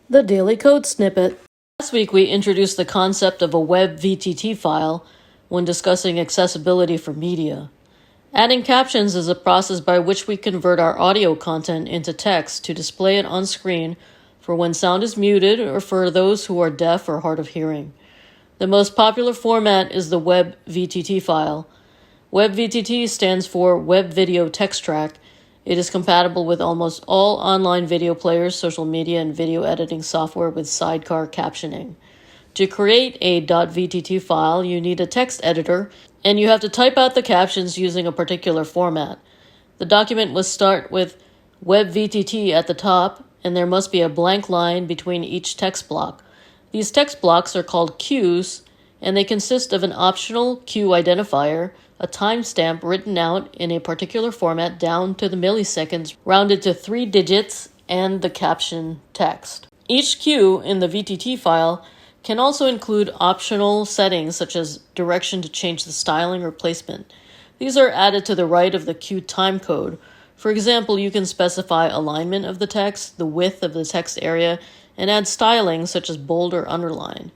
The Daily Code Snippet. Last week we introduced the concept of a Webvtt file when discussing accessibility for media. Adding captions is a process by which we convert our audio content into text to display it on screen for when sound is muted or for those who are deaf or hard of hearing. The most popular format is the Webvtt file. Webvtt stands for Web Video Text Track. It is compatible with almost all online video players, social media, and video editing software with sidecar captioning. To create a .vtt file, you need a text editor, and you have to type out the captions using a particular format. The document must start with Webvtt at the top, and there must be a blank line between each text block. These text blocks are called cues, and they consist of an optional cue identifier, a timestamp written out in a particular format down to the milliseconds, rounded to 3 digits, and the caption text. Each cue in the VTT file can also include optional settings such as direction to change the styling or placement. These are added to the right of the cue timecode. For example, you can specify alignment of the text, the width of the text area, and add styling such as bold or underline.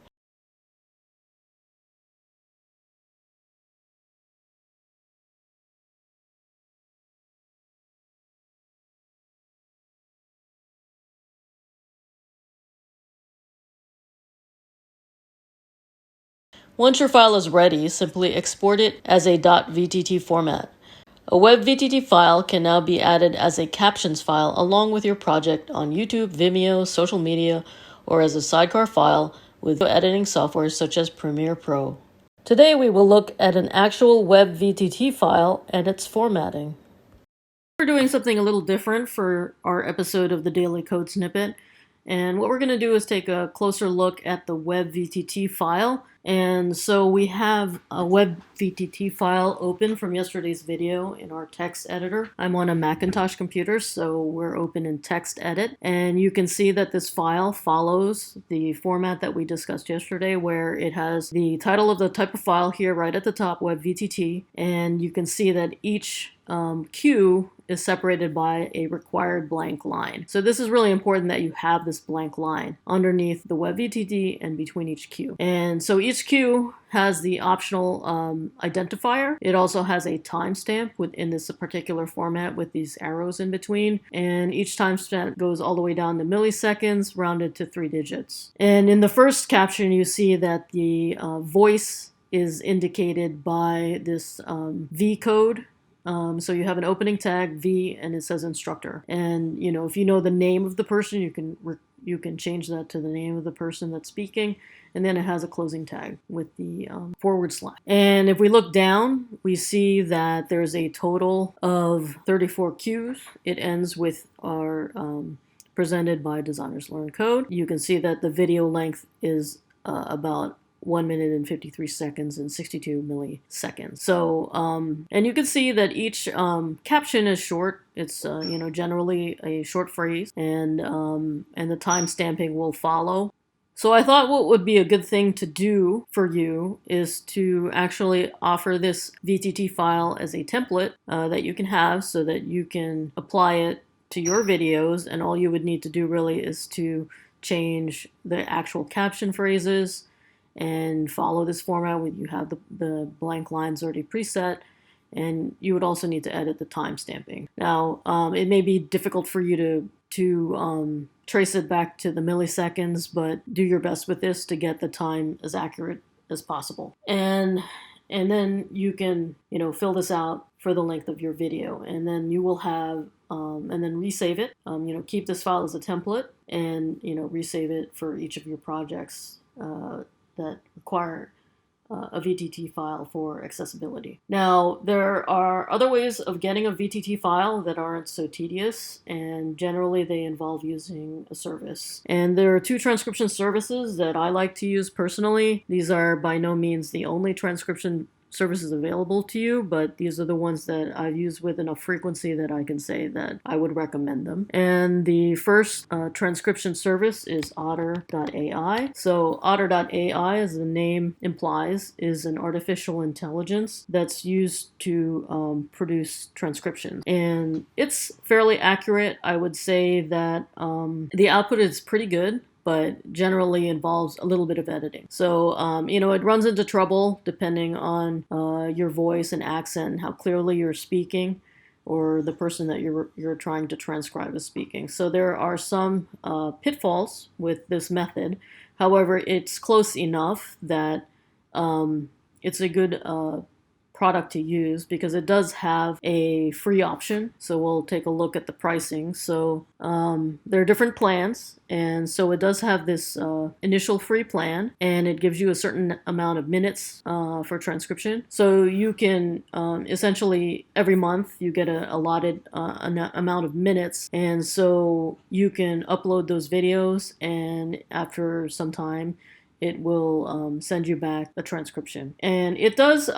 Once your file is ready, simply export it as a .vtt format. A Webvtt file can now be added as a captions file along with your project on YouTube, Vimeo, social media, or as a sidecar file with editing software such as Premiere Pro. Today we will look at an actual Webvtt file and its formatting. We're doing something a little different for our episode of the Daily Code Snippet. And what we're going to do is take a closer look at the Webvtt file. And so we have a Webvtt file open from yesterday's video in our text editor. I'm on a Macintosh computer, so we're open in text edit. And you can see that this file follows the format that we discussed yesterday, where it has the title of the type of file here right at the top, Webvtt. And you can see that each cue is separated by a required blank line. So this is really important that you have this blank line underneath the Webvtt and between each cue. And so each cue has the optional identifier. It also has a timestamp within this particular format with these arrows in between. And each timestamp goes all the way down to milliseconds, rounded to 3 digits. And in the first caption, you see that the voice is indicated by this V code. So you have an opening tag V and it says instructor. And if you know the name of the person, you can change that to the name of the person that's speaking. And then it has a closing tag with the forward slash. And if we look down, we see that there's a total of 34 cues. It ends with our presented by Designers Learn Code. You can see that the video length is about 1 minute and 53 seconds and 62 milliseconds. So, and you can see that each caption is short. It's generally a short phrase, and the time stamping will follow. So I thought what would be a good thing to do for you is to actually offer this VTT file as a template that you can have so that you can apply it to your videos, and all you would need to do really is to change the actual caption phrases and follow this format where you have the blank lines already preset, and you would also need to edit the time stamping. Now, it may be difficult for you to trace it back to the milliseconds, but do your best with this to get the time as accurate as possible. And then you can fill this out for the length of your video, and then you will have and then resave it. Keep this file as a template, and resave it for each of your projects that require a VTT file for accessibility. Now, there are other ways of getting a VTT file that aren't so tedious, and generally they involve using a service. And there are 2 transcription services that I like to use personally. These are by no means the only transcription services available to you, but these are the ones that I've used with enough frequency that I can say that I would recommend them. And the first transcription service is Otter.ai. So Otter.ai, as the name implies, is an artificial intelligence that's used to produce transcriptions. And it's fairly accurate. I would say that the output is pretty good. but generally involves a little bit of editing. So, it runs into trouble depending on your voice and accent and how clearly you're speaking, or the person that you're trying to transcribe is speaking. So there are some pitfalls with this method. However, it's close enough that it's a good product to use because it does have a free option. So we'll take a look at the pricing. So there are different plans, and so it does have this initial free plan, and it gives you a certain amount of minutes for transcription. So you can essentially every month you get a allotted amount of minutes, and so you can upload those videos, and after some time it will send you back a transcription. And it does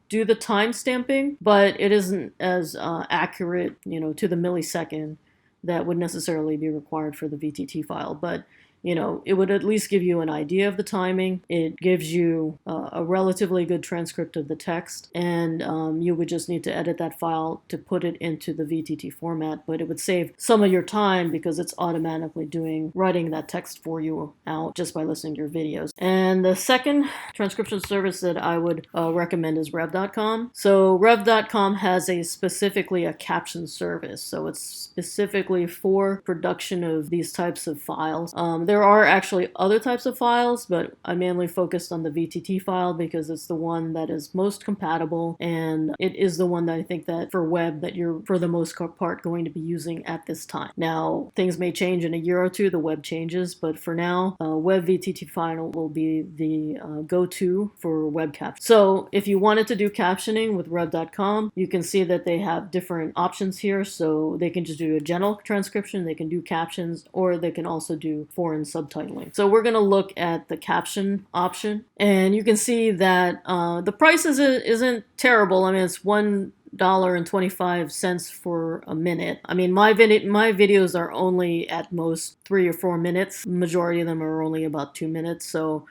do the time stamping, but it isn't as accurate, to the millisecond that would necessarily be required for the VTT file. But it would at least give you an idea of the timing. It gives you a relatively good transcript of the text, and you would just need to edit that file to put it into the VTT format, but it would save some of your time because it's automatically writing that text for you out just by listening to your videos. And the second transcription service that I would recommend is Rev.com. So Rev.com has specifically a caption service. So it's specifically for production of these types of files. There are actually other types of files, but I mainly focused on the VTT file because it's the one that is most compatible, and it is the one that I think that for web that you're for the most part going to be using at this time. Now, things may change in a year or two, the web changes, but for now, Webvtt File will be the go-to for web caption. So if you wanted to do captioning with Rev.com, you can see that they have different options here. So they can just do a general transcription, they can do captions, or they can also do foreign subtitling. So we're going to look at the caption option, and you can see that the price isn't terrible. I mean, it's $1.25 for a minute. I mean, my videos are only at most 3 or 4 minutes. The majority of them are only about 2 minutes. So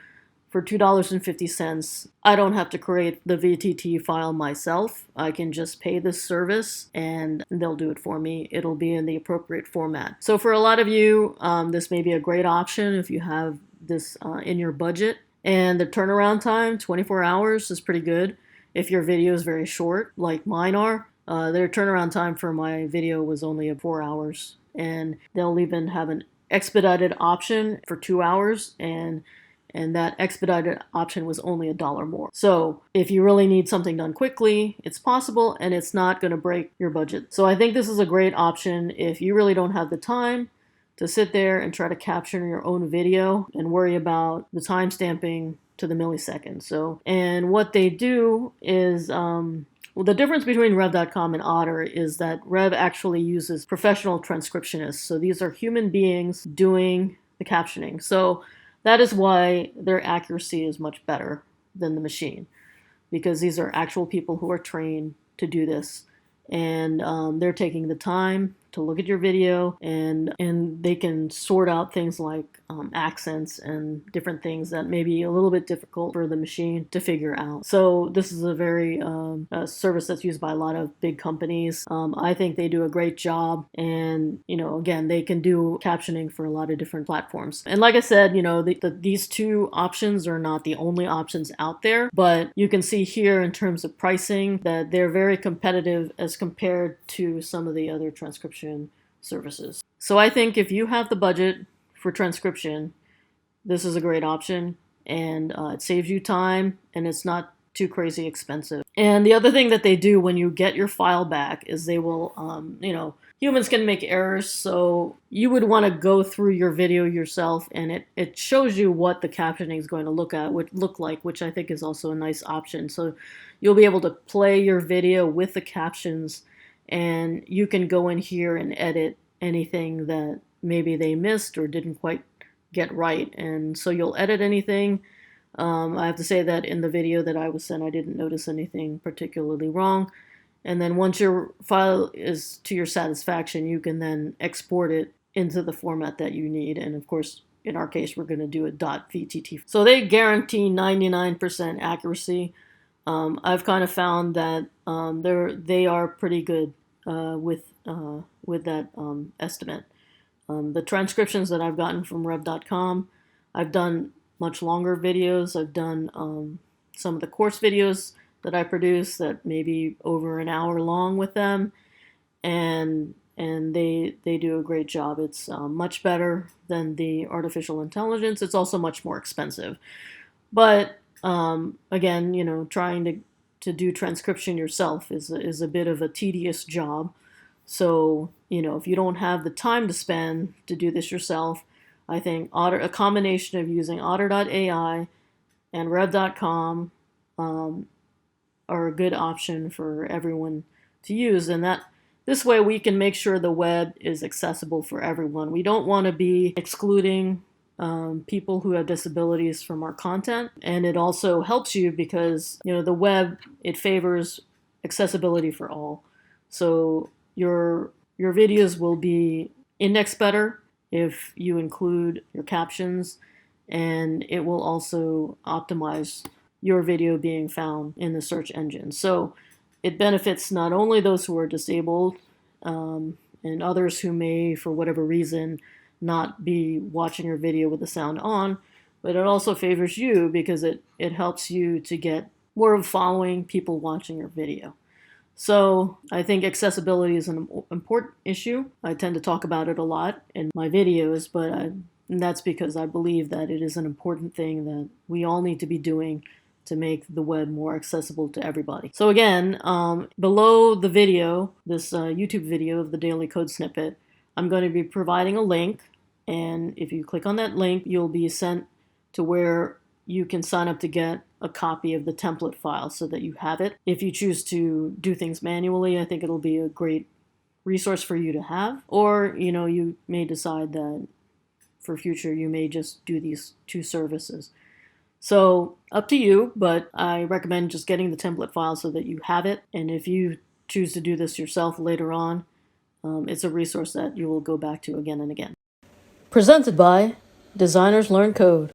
for $2.50, I don't have to create the VTT file myself. I can just pay this service and they'll do it for me. It'll be in the appropriate format. So for a lot of you, this may be a great option if you have this in your budget. And the turnaround time, 24 hours, is pretty good. If your video is very short, like mine are, their turnaround time for my video was only 4 hours. And they'll even have an expedited option for 2 hours, and that expedited option was only $1 more. So if you really need something done quickly, it's possible, and it's not going to break your budget. So I think this is a great option if you really don't have the time to sit there and try to capture your own video and worry about the time stamping to the millisecond. So, and what they do is, the difference between Rev.com and Otter is that Rev actually uses professional transcriptionists. So these are human beings doing the captioning. So that is why their accuracy is much better than the machine, because these are actual people who are trained to do this, and they're taking the time to look at your video, and they can sort out things like accents and different things that may be a little bit difficult for the machine to figure out. So this is a very service that's used by a lot of big companies. I think they do a great job, and again, they can do captioning for a lot of different platforms. And like I said, these two options are not the only options out there, but you can see here in terms of pricing that they're very competitive as compared to some of the other transcription services. So I think if you have the budget for transcription, this is a great option, and it saves you time, and it's not too crazy expensive. And the other thing that they do when you get your file back is they will, humans can make errors, so you would want to go through your video yourself, and it shows you what the captioning is going to look like, which I think is also a nice option. So you'll be able to play your video with the captions, and you can go in here and edit anything that maybe they missed or didn't quite get right. And so you'll edit anything. I have to say that in the video that I was sent, I didn't notice anything particularly wrong. And then once your file is to your satisfaction, you can then export it into the format that you need. And of course, in our case, we're going to do a .vtt. So they guarantee 99% accuracy. I've kind of found that they are pretty good with that estimate. The transcriptions that I've gotten from Rev.com, I've done much longer videos. I've done some of the course videos that I produce that may be over an hour long with them, and they do a great job. It's much better than the artificial intelligence. It's also much more expensive. But again, you know, trying to do transcription yourself is a bit of a tedious job. So, you know, if you don't have the time to spend to do this yourself, I think a combination of using Otter.ai and Rev.com are a good option for everyone to use. And that this way we can make sure the web is accessible for everyone. We don't want to be excluding people who have disabilities from our content. And it also helps you because, you know, the web, it favors accessibility for all. So your videos will be indexed better if you include your captions, and it will also optimize your video being found in the search engine. So it benefits not only those who are disabled and others who may, for whatever reason, not be watching your video with the sound on, but it also favors you because it helps you to get more of a following, people watching your video. So I think accessibility is an important issue. I tend to talk about it a lot in my videos, but and that's because I believe that it is an important thing that we all need to be doing to make the web more accessible to everybody. So again, below the video, this YouTube video of the daily code snippet, I'm going to be providing a link, and if you click on that link, you'll be sent to where you can sign up to get a copy of the template file so that you have it. If you choose to do things manually, I think it'll be a great resource for you to have. Or, you know, you may decide that for future you may just do these two services. So up to you, but I recommend just getting the template file so that you have it. And if you choose to do this yourself later on, it's a resource that you will go back to again and again. Presented by Designers Learn Code.